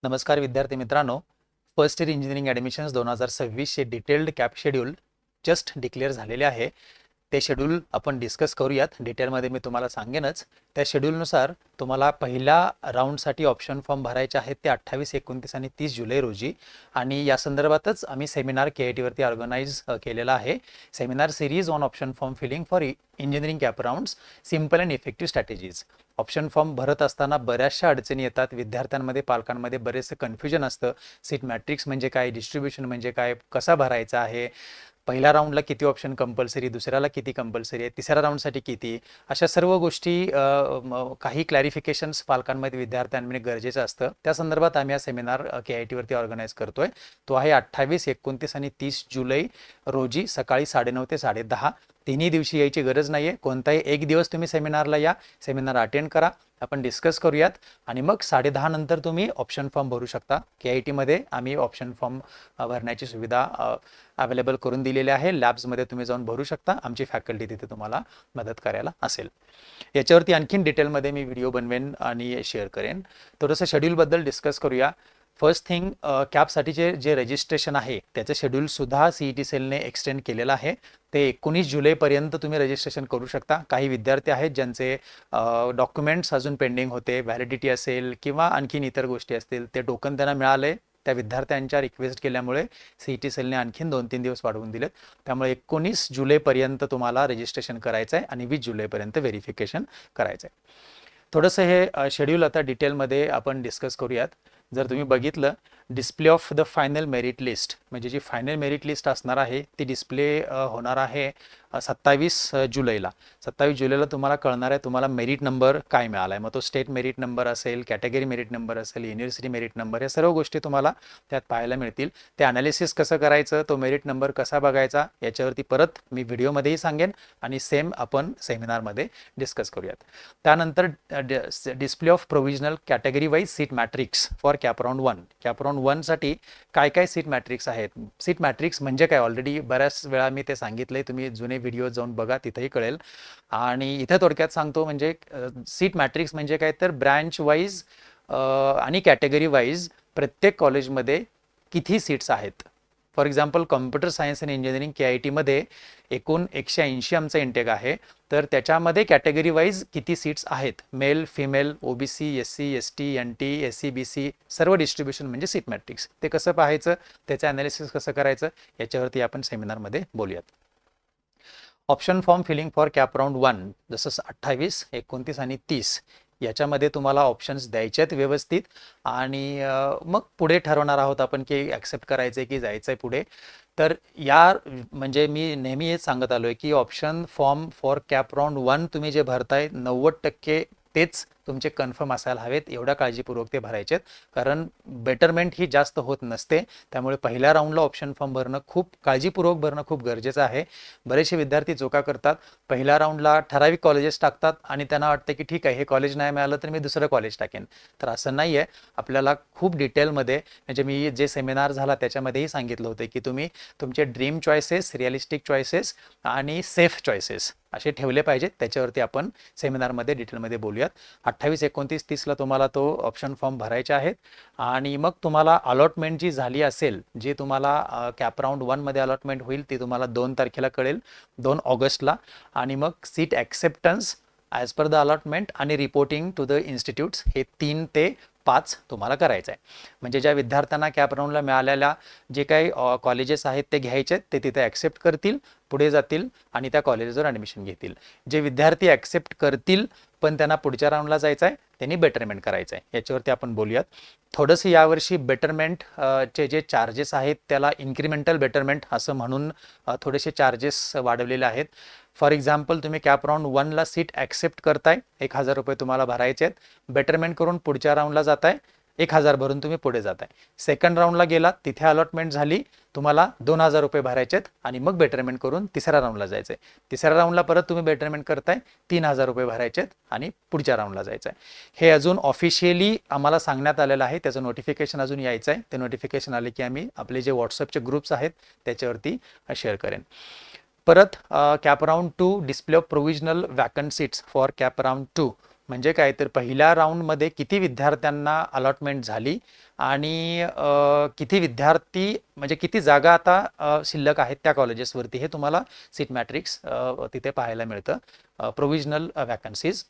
नमस्कार विद्यार्थी मित्रांनो, फर्स्ट इयर इंजिनिअरिंग ॲडमिशन्स 2026चे detailed CAP schedule just declare झालेले आहे. ते शेड्यूल आपण डिस्कस करूयात. डिटेलमध्ये मी तुम्हाला सांगेनच. त्या शेड्यूलनुसार तुम्हाला पहिल्या राऊंडसाठी ऑप्शन फॉर्म भरायचे आहेत ते 28, 29 आणि 30 जुलै रोजी, आणि या संदर्भातच आम्ही सेमिनार KIT वरती ऑर्गनाईज केलेला आहे. Seminar series on option form filling for engineering CAP rounds, simple and effective strategies. Option form भरत असताना बऱ्याचशा अडचणी येतात विद्यार्थ्यांमध्ये, पालकांमध्ये बरेचसे कन्फ्युजन असतं. सीट मॅट्रिक्स म्हणजे काय, डिस्ट्रीब्युशन म्हणजे काय, कसा भरायचा आहे, पहिल्या राऊंडला किती ऑप्शन कंपल्सरी, दुसऱ्याला किती कंपल्सरी आहे, तिसऱ्या राऊंडसाठी किती, अशा सर्व गोष्टी काही क्लॅरिफिकेशन्स पालकांमध्ये विद्यार्थ्यांमध्ये गरजेचं असतं. त्या संदर्भात आम्ही हा सेमिनार KIT वरती ऑर्गनाईज करतोय. तो आहे 28, 29 आणि 30 जुलै रोजी सकाळी 9:30 ते 10:30. तिन्ही दिवशी यायची गरज नाहीये. कोणताही एक दिवस तुम्ही सेमिनारला या, सेमिनार अटेंड करा, आपण डिस्कस करूयात, आणि मग 10:30 नंतर तुम्ही ऑप्शन फॉर्म भरू शकता. KIT मध्ये आम्ही ऑप्शन फॉर्म भरण्याची सुविधा अवेलेबल करून दिलेली आहे. लॅब्समध्ये तुम्ही जाऊन भरू शकता. आमची फॅकल्टी तिथे तुम्हाला मदत करायला असेल. याच्यावरती आणखीन डिटेलमध्ये मी व्हिडिओ बनवेन आणि शेअर करेन. थोडंसं शेड्यूलबद्दल डिस्कस करूया. फर्स्ट थिंग, कॅपसाठीचे जे रजिस्ट्रेशन आहे त्याचं शेड्यूलसुद्धा CET सेलने एक्सटेंड केलेलं आहे. ते 19 जुलैपर्यंत तुम्ही रजिस्ट्रेशन करू शकता. काही विद्यार्थी आहेत ज्यांचे डॉक्युमेंट्स अजून पेंडिंग होते, व्हॅलिडिटी असेल किंवा आणखीन इतर गोष्टी असतील, ते टोकन त्यांना मिळाले. त्या विद्यार्थ्यांच्या रिक्वेस्ट केल्यामुळे CET सेलने आणखीन 2-3 दिवस वाढवून दिलेत. त्यामुळे 19 जुलैपर्यंत तुम्हाला रजिस्ट्रेशन करायचं आहे आणि 20 जुलैपर्यंत व्हेरिफिकेशन करायचं आहे. थोडंसं हे शेड्यूल आता डिटेलमध्ये आपण डिस्कस करूयात. जर तुम्ही बघितलं, display of the final merit list, म्हणजे जी फायनल मेरिट लिस्ट असणार आहे ती डिस्प्ले होणार आहे 27 जुलैला. 27 जुलैला तुम्हाला कळणार आहे तुम्हाला मेरिट नंबर काय मिळाला आहे. मग तो स्टेट मेरिट नंबर असेल, कॅटेगरी मेरिट नंबर असेल, युनिव्हर्सिटी मेरिट नंबर, या सर्व गोष्टी तुम्हाला त्यात पाहायला मिळतील. ते अनालिसिस कसं करायचं, तो मेरिट नंबर कसा बघायचा, याच्यावरती परत मी व्हिडिओमध्येही सांगेन आणि सेम आपण सेमिनारमध्ये डिस्कस करूयात. त्यानंतर display of provisional category wise seat matrix for CAP round 1. Cap round 1 साठी काय काय सीट मॅट्रिक्स आहेत. सीट मॅट्रिक्स म्हणजे काय, ऑलरेडी बऱ्याच वेळा मी ते सांगितलंय. तुम्ही जुने व्हिडिओ जाऊन बघा, तिथेही कळेल. आणि इथे थोडक्यात सांगतो, म्हणजे सीट मॅट्रिक्स म्हणजे काय तर ब्रँच वाईज आणि कॅटेगरी वाईज प्रत्येक कॉलेजमध्ये किती सीट्स आहेत. फॉर एक्झाम्पल, कॉम्प्युटर सायन्स आणि इंजिनिअरिंग KIT मध्ये एकूण 180 आमचा इंटेक आहे. तर त्याच्यामध्ये कॅटेगरी वाईज किती सीट्स आहेत, male, female, OBC, SC, ST, NT, SC, BC, सर्व डिस्ट्रीब्युशन म्हणजे सीट मॅट्रिक्स. ते कसं पाहायचं, त्याचं अनालिसिस कसं करायचं, याच्यावरती आपण सेमिनारमध्ये बोलूयात. Option form filling for CAP round 1, जसं 28, 29 आणि 30 याच्यामध्ये तुम्हाला ऑप्शन्स द्यायचे आहेत व्यवस्थित, आणि मग पुढे ठरवणार आहोत आपण की ॲक्सेप्ट करायचं आहे की जायचं आहे पुढे. तर या म्हणजे मी नेहमी हेच सांगत आलो आहे की option form for CAP round 1 तुम्ही जे भरताय 90% तेच तुमचे कन्फर्म असायला हवेत. एवढ्या काळजीपूर्वक ते भरायचे आहेत, कारण बेटरमेंट ही जास्त होत नसते. त्यामुळे पहिल्या राऊंडला ऑप्शन फॉर्म भरणं, खूप काळजीपूर्वक भरणं खूप गरजेचं आहे. बरेचसे विद्यार्थी चुका करतात. पहिल्या राऊंडला ठराविक कॉलेजेस टाकतात आणि त्यांना वाटतं की ठीक आहे, हे कॉलेज नाही मिळालं तर मी दुसरं कॉलेज टाकेन. तर असं नाही आहे. आपल्याला खूप डिटेलमध्ये, म्हणजे मी जे सेमिनार झाला त्याच्यामध्येही सांगितलं होतं की तुम्ही तुमचे ड्रीम चॉईसेस, रिअलिस्टिक चॉईसेस आणि सेफ चॉईसेस असे ठेवले पाहिजेत. त्याच्यावरती आपण सेमिनारमध्ये डिटेलमध्ये बोलूयात. 28, 29, 30ला तुम्हाला तो ऑप्शन फॉर्म भरायचे आहेत, आणि मग तुम्हाला अलॉटमेंट जी झाली असेल, जी तुम्हाला कॅप राऊंड 1 मध्ये अलॉटमेंट होईल, ती तुम्हाला 2 तारखेला कळेल, 2 ऑगस्टला. आणि मग seat acceptance as per the allotment आणि रिपोर्टिंग टू द इन्स्टिट्यूट्स, हे 3 ते 5 तुम्हाला करायचं आहे. म्हणजे ज्या विद्यार्थ्यांना कॅप राऊंडला मिळालेल्या जे काही कॉलेजेस आहेत ते घ्यायचे, ते तिथे ॲक्सेप्ट करतील, पुढे जातील आणि त्या कॉलेजवर ॲडमिशन घेतील. जे विद्यार्थी ॲक्सेप्ट करतील पण त्यांना पुढच्या राऊंडला जायचं आहे, त्यांनी बेटरमेंट करायचं आहे. याच्यावरती आपण बोलूयात. थोडंसं यावर्षी बेटरमेंट चे जे चार्जेस आहेत त्याला इन्क्रिमेंटल बेटरमेंट असं म्हणून थोडेसे चार्जेस वाढवलेले आहेत. फॉर एक्झाम्पल, तुम्ही कॅप राऊंड 1ला सीट ॲक्सेप्ट करताय, 1,000 रुपये तुम्हाला भरायचे आहेत. बेटरमेंट करून पुढच्या राऊंडला जाताय, 1,000 भरून तुम्ही पुढे जाताय. सेकंड राऊंडला गेलात, तिथे अलॉटमेंट झाली, तुम्हाला 2,000 रुपये भरायचे आहेत आणि मग बेटरमेंट करून तिसऱ्या राऊंडला जायचं आहे. तिसऱ्या राऊंडला परत तुम्ही बेटरमेंट करताय, 3,000 रुपये भरायचे आहेत आणि पुढच्या राऊंडला जायचं आहे. हे अजून ऑफिशियली आम्हाला सांगण्यात आलेलं आहे. त्याचं नोटिफिकेशन अजून यायचं आहे. ते नोटिफिकेशन आले की आम्ही आपले जे व्हॉट्सअपचे ग्रुप्स आहेत त्याच्यावरती शेअर करेन. परत cap round 2, display of provisional vacant seats for CAP round 2 म्हणजे काय तर पहिल्या राऊंडमध्ये किती विद्यार्थ्यांना अलॉटमेंट झाली आणि किती विद्यार्थी म्हणजे किती जागा आता शिल्लक आहेत त्या कॉलेजेसवरती हे तुम्हाला सीट मॅट्रिक्स तिथे पाहायला मिळतं. Provisional vacancies.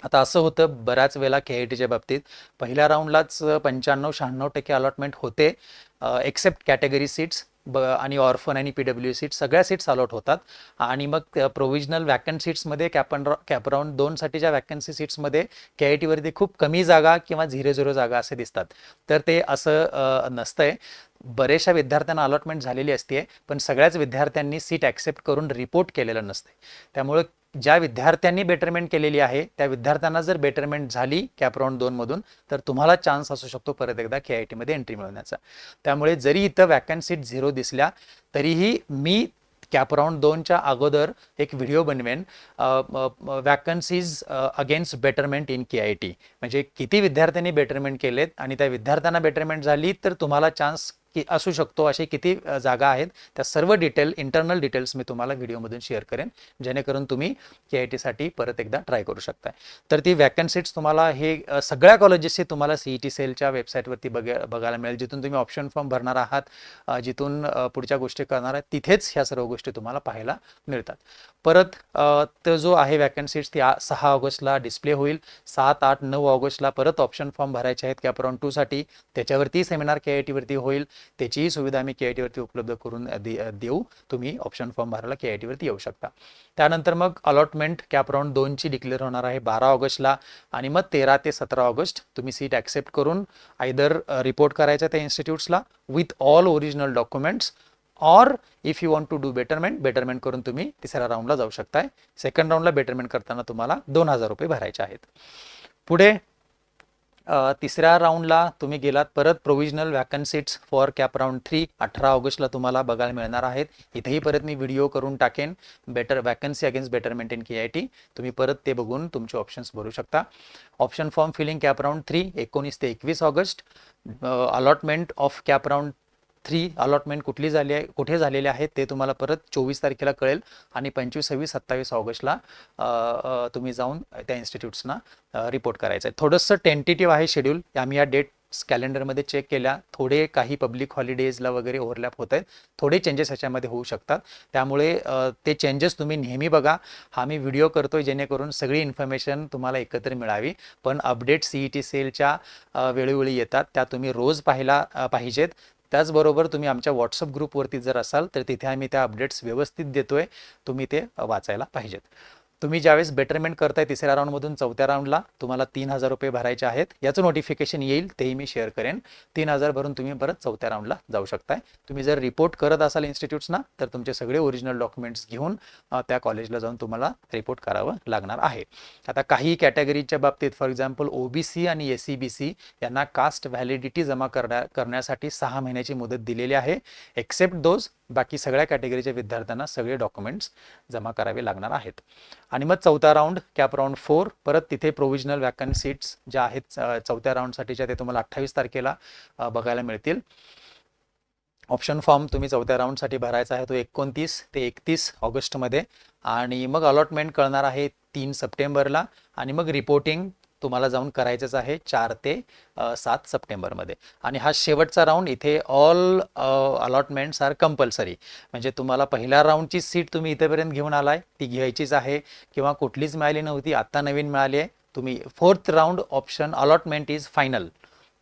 आता असं होतं बऱ्याच वेळेला KITच्या बाबतीत पहिल्या राऊंडलाच 95-96% अलॉटमेंट होते, एक्सेप्ट कॅटेगरी सीट्स आणि ऑर्फन आणि PW सीट सगळ्या सीट्स अलॉट होतात. आणि मग प्रोव्हिजनल वॅकंट सीट्समध्ये कॅपराऊंड 2 साठीच्या वॅकन्सी सीट्समध्ये KITवरती खूप कमी जागा किंवा 0-0 जागा असे दिसतात. तर ते असं नसतंय. बरेचशा विद्यार्थ्यांना अलॉटमेंट झालेली असते, पण सगळ्याच विद्यार्थ्यांनी सीट ॲक्सेप्ट करून रिपोर्ट केलेलं नसते. त्यामुळे ज्या विद्यार्थ्यांनी बेटरमेंट केलेली आहे त्या विद्यार्थ्यांना जर बेटरमेंट झाली कॅपराऊंड 2 मधून तर तुम्हाला चान्स असू शकतो परत एकदा KITमध्ये एंट्री मिळवण्याचा. त्यामुळे जरी इथं वॅकन्ट सीट 0 दिसल्या तरीही मी कॅपराऊंड 2च्या अगोदर एक व्हिडिओ बनवेन, vacancies against betterment in KIT, म्हणजे किती विद्यार्थ्यांनी बेटरमेंट केलेत आणि त्या विद्यार्थ्यांना बेटरमेंट झाली तर तुम्हाला चान्स की असू शकतो असे किती जागा आहेत त्या सर्व डिटेल इंटरनल डिटेल्स मी तुम्हाला व्हिडिओमधून शेअर करेन, जेणेकरून तुम्ही KITसाठी परत एकदा ट्राय करू शकताय. तर ती वॅकंट सीट्स तुम्हाला हे सगळ्या कॉलेजेसचे तुम्हाला CET सेलच्या वेबसाईटवरती बघायला मिळेल, जिथून तुम्ही ऑप्शन फॉर्म भरणार आहात, जिथून पुढच्या गोष्टी करणार आहात, तिथेच ह्या सर्व गोष्टी तुम्हाला पाहायला मिळतात. परत तो जो आहे वॅकंट सीट्स ती 6 ऑगस्टला डिस्प्ले होईल. 7, 8, 9 ऑगस्टला परत ऑप्शन फॉर्म भरायचे आहेत कॅपराऊंड 2 साठी. त्याच्यावरती सेमिनार KITवरती होईल. त्याचीही सुविधा आम्ही KITवरती उपलब्ध करून देऊ. तुम्ही ऑप्शन फॉर्म भरायला KITवरती येऊ शकता. त्यानंतर मग अलॉटमेंट कॅपराऊंड 2ची डिक्लेअर होणार आहे 12 ऑगस्टला आणि मग 13 ते 17 ऑगस्ट तुम्ही सीट ॲक्सेप्ट करून आयदर रिपोर्ट करायचा त्या इन्स्टिट्यूट्सला with all original documents, or if you want to do betterment करून तुम्ही तिसऱ्या राऊंडला जाऊ शकताय. सेकंड राऊंडला बेटरमेंट करताना तुम्हाला 2,000 रुपये भरायचे आहेत. पुढे तिसऱ्या राऊंडला तुम्ही गेलात परत प्रोव्हिजनल वॅकन्सीट्स फॉर कॅपराऊंड 3 18 ऑगस्टला तुम्हाला बघायला मिळणार आहेत. इथेही परत मी व्हिडिओ करून टाकेन vacancy against betterment in KIT. तुम्ही परत ते बघून तुमचे ऑप्शन्स भरू शकता. ऑप्शन फॉर्म फिलिंग कॅपराऊंड 3 19 ते 21 ऑगस्ट. अलॉटमेंट ऑफ कॅपराऊंड 3 अलॉटमेंट कुठे झालेले आहेत ते तुम्हाला परत 24 तारखेला कळेल आणि 25, 26, 27 ऑगस्टला तुम्ही जाऊन त्या इन्स्टिट्यूट्सना रिपोर्ट करायचं आहे. थोडंसं टेंटेटिव्ह आहे शेड्यूल, आम्ही या डेट्स कॅलेंडरमध्ये चेक केल्या. थोडे काही पब्लिक हॉलिडेजला वगैरे ओव्हरलॅप होत आहेत, थोडे चेंजेस ह्याच्यामध्ये होऊ शकतात. त्यामुळे ते चेंजेस तुम्ही नेहमी बघा. हा मी व्हिडिओ करतोय जेणेकरून सगळी इन्फॉर्मेशन तुम्हाला एकत्र मिळावी, पण अपडेट CET सेलच्या वेळोवेळी येतात, त्या तुम्ही रोज पाहायला पाहिजेत. त्याचबरोबर तुम्ही आमच्या व्हॉट्सअप ग्रुपवरती जर असाल तर तिथे आम्ही त्या अपडेट्स व्यवस्थित देतोय, तुम्ही ते वाचायला पाहिजेत. तुम्ही ज्यावेळेस बेटरमेंट करताय तिसऱ्या राऊंडमधून चौथ्या राऊंडला तुम्हाला 3,000 रुपये भरायचे आहेत. याचं नोटिफिकेशन येईल, तेही मी शेअर करेन. 3,000 भरून तुम्ही परत चौथ्या राऊंडला जाऊ शकताय. तुम्ही जर रिपोर्ट करत असाल इन्स्टिट्यूट्सना तर तुमचे सगळे ओरिजिनल डॉक्युमेंट्स घेऊन त्या कॉलेजला जाऊन तुम्हाला रिपोर्ट करावं लागणार आहे. आता काही कॅटेगरीच्या बाबतीत फॉर एक्झाम्पल OBC आणि SCBC यांना कास्ट व्हॅलिडिटी जमा करण्यासाठी 6 महिन्याची मुदत दिलेली आहे. एक्सेप्ट दोज, बाकी सगळ्या कॅटेगरीच्या विद्यार्थ्यांना सगळे डॉक्युमेंट्स जमा करावे लागणार आहेत. आणि मग चौथा राऊंड कॅपराऊंड 4 परत तिथे प्रोव्हिजनल वॅकंट सीट्स ज्या आहेत चौथ्या राऊंडसाठीच्या ते तुम्हाला 28 तारखेला बघायला मिळतील. ऑप्शन फॉर्म तुम्ही चौथ्या राऊंडसाठी भरायचा आहे तो 29 ते 31 ऑगस्टमध्ये आणि मग अलॉटमेंट कळणार आहे 3 सप्टेंबरला आणि मग रिपोर्टिंग तुम्हाला जाऊन करायचंच आहे 4 ते 7 सप्टेंबरमध्ये. आणि हा शेवटचा राऊंड, इथे ऑल अलॉटमेंट्स आर कंपल्सरी, म्हणजे तुम्हाला पहिल्या राऊंडची सीट तुम्ही इथेपर्यंत घेऊन आलाय ती घ्यायचीच आहे किंवा कुठलीच मिळाली नव्हती आत्ता नवीन मिळाली आहे, तुम्ही 4th round option allotment is final,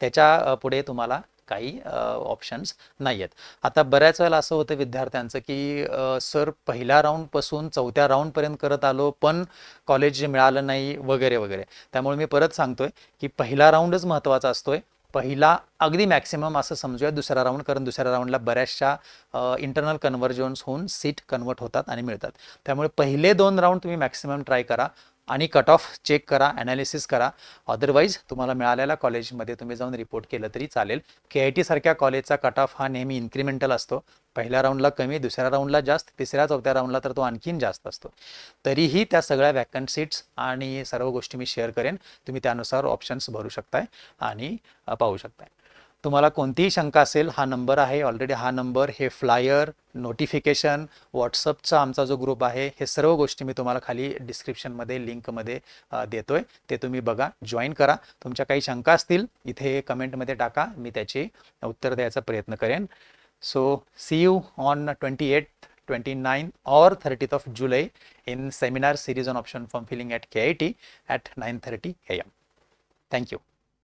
त्याच्या पुढे तुम्हाला काही ऑप्शन्स नाही आहेत. आता बऱ्याच वेळेला असं होतं विद्यार्थ्यांचं की सर पहिल्या राऊंडपासून चौथ्या राऊंडपर्यंत करत आलो पण कॉलेज मिळालं नाही वगैरे वगैरे. त्यामुळे मी परत सांगतोय की पहिला राऊंडच महत्त्वाचा असतोय. पहिला अगदी मॅक्सिमम असं समजूया दुसरा राऊंड, कारण दुसऱ्या राऊंडला बऱ्याचशा इंटरनल कन्व्हर्जन्स होऊन सीट कन्वर्ट होतात आणि मिळतात. त्यामुळे पहिले 2 राऊंड तुम्ही मॅक्सिमम ट्राय करा आणि कट ऑफ चेक करा, ॲनालिसिस करा. अदरवाईज तुम्हाला मिळालेल्या कॉलेजमध्ये तुम्ही जाऊन रिपोर्ट केलं तरी चालेल. KIT सारख्या कॉलेजचा कट ऑफ हा नेहमी इन्क्रिमेंटल असतो. पहिल्या राऊंडला कमी, दुसऱ्या राऊंडला जास्त, तिसऱ्या चौथ्या राऊंडला तर तो आणखीन जास्त असतो. तरीही त्या सगळ्या वॅकंट सीट्स आणि सर्व गोष्टी मी शेअर करेन, तुम्ही त्यानुसार ऑप्शन्स भरू शकताय आणि पाहू शकताय. तुम्हाला कोणतीही शंका असेल, हा नंबर आहे ऑलरेडी, हा नंबर, हे फ्लायर, नोटिफिकेशन, व्हॉट्सअपचा आमचा जो ग्रुप आहे, हे सर्व गोष्टी मी तुम्हाला खाली डिस्क्रिप्शनमध्ये लिंकमध्ये देतोय. ते तुम्ही बघा, जॉईन करा. तुमच्या काही शंका असतील इथे कमेंटमध्ये टाका, मी त्याचे उत्तर द्यायचा प्रयत्न करेन. So see you on 28th, 29th or 30th of July in seminar series on option form filling at KIT at 9:30 AM. Thank you.